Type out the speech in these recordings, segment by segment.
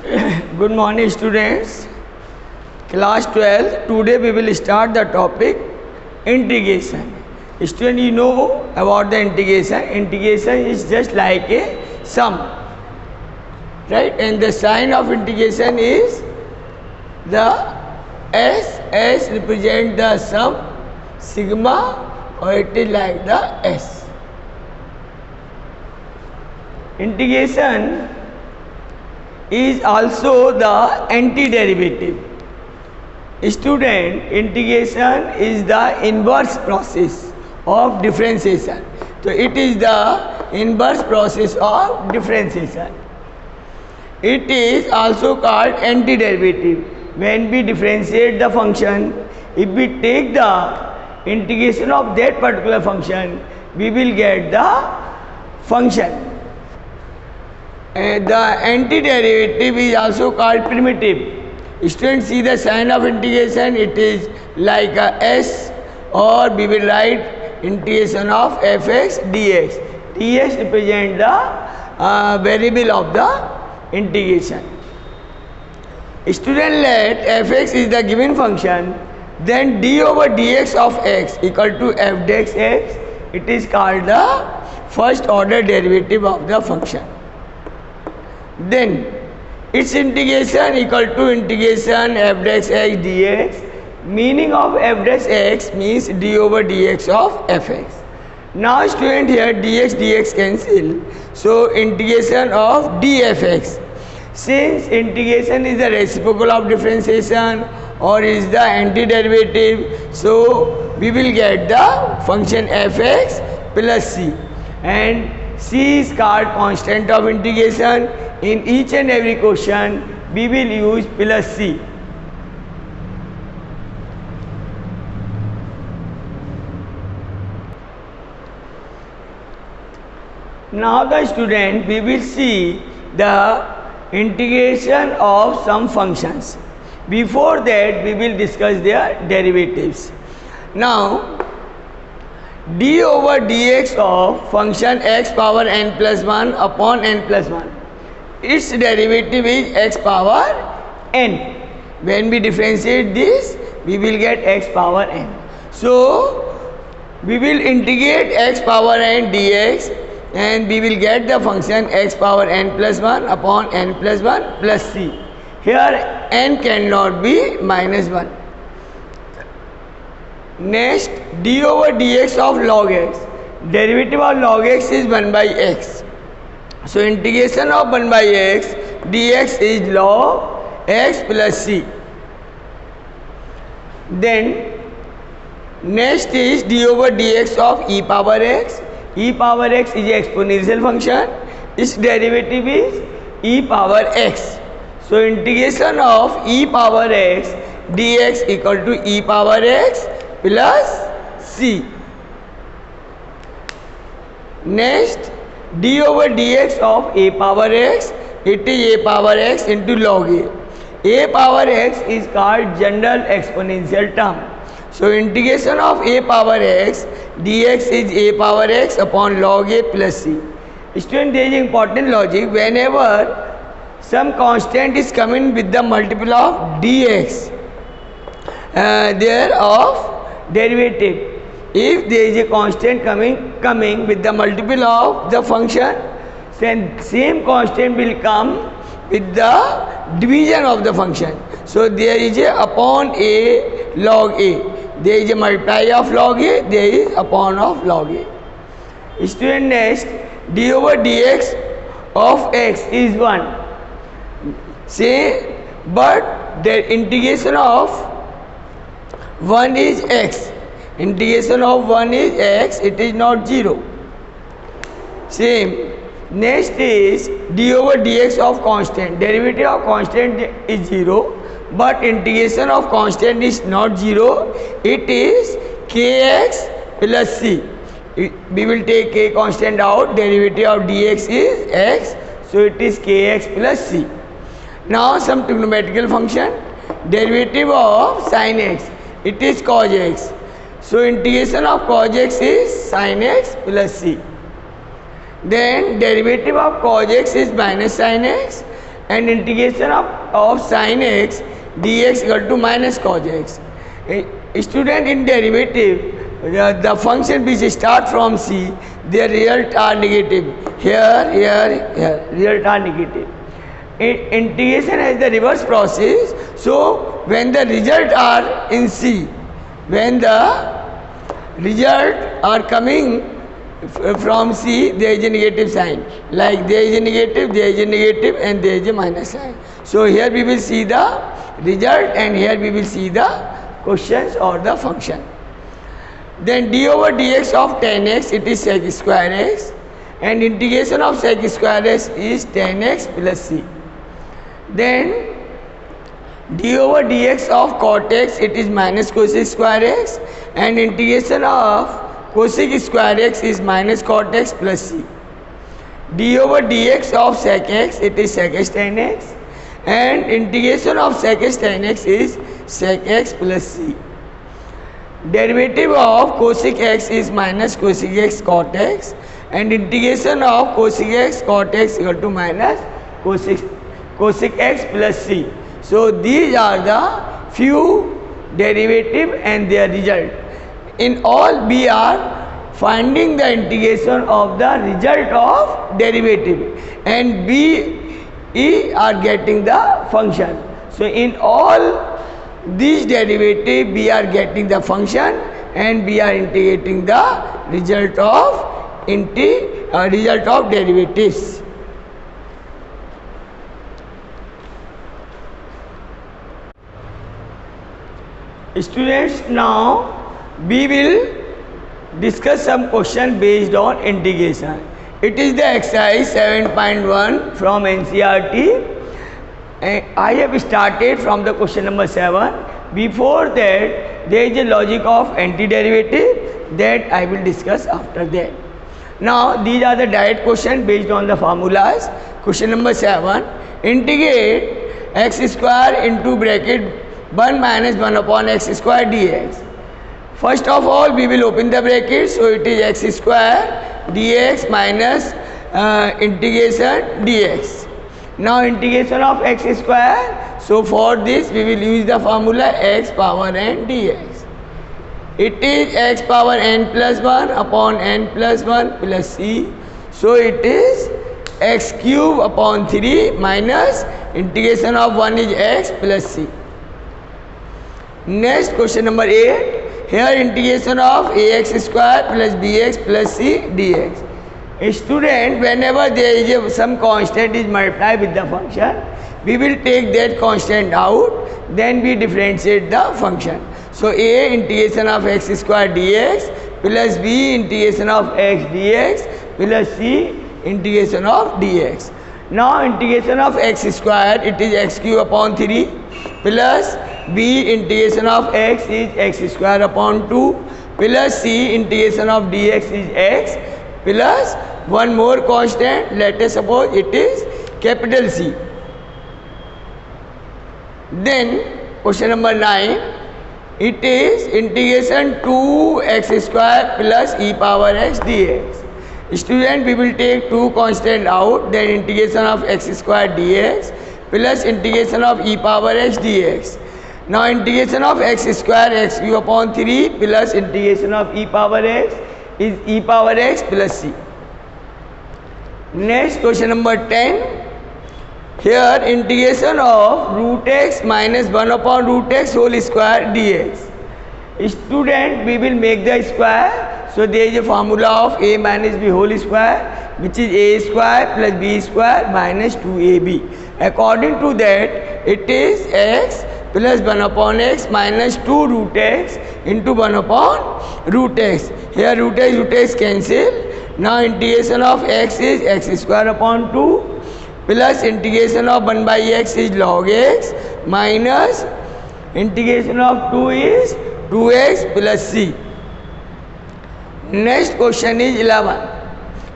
Good morning, students. Class 12. Today we will start the topic integration. Student, you know about the integration. Integration is just like a sum, right? And the sign of integration is the S. S represent the sum, sigma, or it is like the S. Integration is also the antiderivative. Student, integration is the inverse process of differentiation. So it is the inverse process of differentiation. It is also called antiderivative. When we differentiate the function, if we take the integration of that particular function, we will get the function. The antiderivative is also called primitive. Students, see the sign of integration, it is like a S, or we will write integration of fx dx. dx represent the variable of the integration. Student, let fx is the given function, then d over dx of x equal to f dx x, it is called the first order derivative of the function. Then its integration equal to integration f dash x dx. Meaning of f dash x means d over dx of fx. Now student, here dx dx cancel, so integration of dfx. Since integration is the reciprocal of differentiation or is the antiderivative, so we will get the function fx plus c, and c is called constant of integration. In each and every question, we will use plus c. Now the student, we will see the integration of some functions. Before that, we will discuss their derivatives. Now, d over dx of function x power n plus 1 upon n plus 1. Its derivative is x power n. When we differentiate this, we will get x power n. So, we will integrate x power n dx and we will get the function x power n plus 1 upon n plus 1 plus c. Here n cannot be minus 1. Next, d over dx of log x. Derivative of log x is 1 by x. So integration of 1 by x dx is log x plus c. Then next is d over dx of e power x. E power x is an exponential function. Its derivative is e power x. So integration of e power x dx equal to e power x plus c. Next, d over dx of a power x, it is a power x into log a. A power x is called general exponential term. So integration of a power x dx is a power x upon log a plus c. Student, there is important logic. Whenever some constant is coming with the multiple of dx, thereof derivative. If there is a constant coming with the multiple of the function, then same constant will come with the division of the function. So there is a upon a log a. There is a multiply of log a, there is upon of log a. Student, next, d over dx of x is 1. Say, but the integration of 1 is x. Integration of 1 is x, it is not 0. Same. Next is d over dx of constant. Derivative of constant is 0, but integration of constant is not 0. It is kx plus c. We will take k constant out. Derivative of dx is x, so it is kx plus c. Now some trigonometrical function. Derivative of sin x, it is cos x. So integration of cos x is sin x plus c. Then derivative of cos x is minus sin x, and integration of sin x dx equal to minus cos x. Student, in derivative, the function which start from c, their result are negative. Here, result are negative. Integration has the reverse process. So when the result are in c, when the result are coming from c, there is a negative sign. Like there is a negative, and there is a minus sign. So here we will see the result, and here we will see the questions or the function. Then d over dx of tan x, it is sec square x, and integration of sec square x is tan x plus c. Then d over dx of cot x, it is minus cosec square x, and integration of cosec square x is minus cot x plus c. d over dx of sec x, it is sec x tan x, and integration of sec x tan x is sec x plus c. Derivative of cosec x is minus cosec x cot x, and integration of cosec x cot x equal to minus cosec x plus c. So these are the few derivative and their result. In all, we are finding the integration of the result of derivative, and we are getting the function. So in all these derivative, we are getting the function, and we are integrating the result of derivatives. Students, now we will discuss some question based on integration. It is the exercise 7.1 from NCERT. I have started from the question number 7. Before that, there is a logic of antiderivative that I will discuss after that. Now, these are the direct questions based on the formulas. Question number 7. Integrate x square into bracket 1 minus 1 upon x square dx. First of all, we will open the bracket. So, it is x square dx minus integration dx. Now integration of x square, so for this we will use the formula x power n dx. It is x power n plus 1 upon n plus 1 plus c. So it is x cube upon 3 minus integration of 1 is x plus c. Next, question number 8. Here integration of ax square plus bx plus c dx. A student, whenever there is some constant is multiplied with the function, we will take that constant out, then we differentiate the function. So a integration of x square dx plus b integration of x dx plus c integration of dx. Now integration of x square, it is x cube upon 3 plus b integration of x is x square upon 2 plus c integration of dx is x plus one more constant, let us suppose it is capital C. Then question number 9, it is integration 2x square plus e power x dx. Student, we will take two constant out, then integration of x square dx plus integration of e power x dx. Now integration of x square x cube upon 3 plus integration of e power x is e power x plus c. Next, question number 10. Here integration of root x minus 1 upon root x whole square dx. Student, we will make the square. So there is a formula of a minus b whole square, which is a square plus b square minus 2ab. According to that, it is x plus 1 upon x minus 2 root x into 1 upon root x. Here root x cancel. Now integration of x is x square upon 2 plus integration of 1 by x is log x minus integration of 2 is 2x plus c. Next question is 11.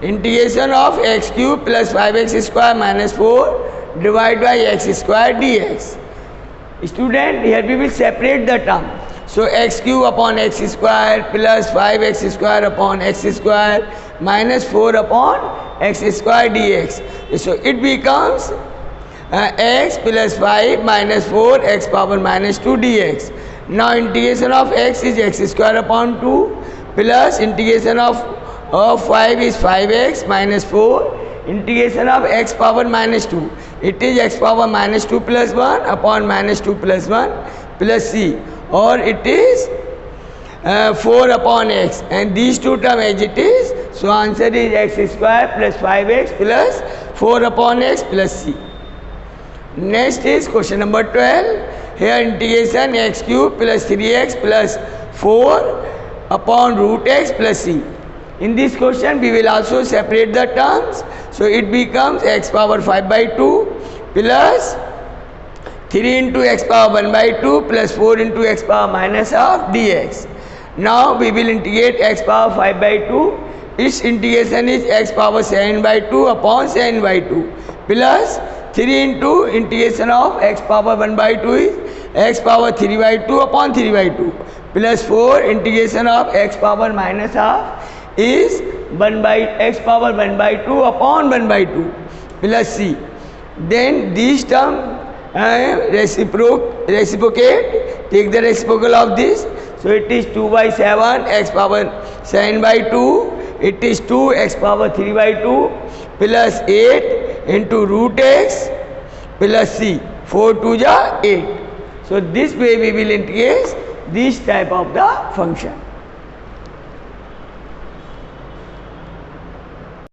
Integration of x cube plus 5x square minus 4 divided by x square dx. Student, here we will separate the term. So x cube upon x square plus 5x square upon x square minus 4 upon x square dx. So it becomes x plus 5 minus 4 x power minus 2 dx. Now integration of x is x square upon 2 plus integration of 5 is 5x minus 4 integration of x power minus 2. It is x power minus 2 plus 1 upon minus 2 plus 1 plus c, or it is 4 upon x, and these two terms as it is. So answer is x square plus 5x plus 4 upon x plus c. Next is question number 12. Here integration x cube plus 3x plus 4 upon root x plus c. In this question we will also separate the terms. So it becomes x power 5 by 2 plus 3 into x power 1 by 2 plus 4 into x power minus half dx. Now we will integrate x power 5 by 2. Its integration is x power 7 by 2 upon 7 by 2 plus 3 into integration of x power 1 by 2 is x power 3 by 2 upon 3 by 2 plus 4 integration of x power minus half is 1 by x power 1 by 2 upon 1 by 2 plus c. Then these terms reciprocate, take the reciprocal of this. So it is 2 by 7 x power 7 by 2, it is 2 x power 3 by 2 plus 8 into root x plus c, 4 2 ja 8. So this way we will integrate this type of the function.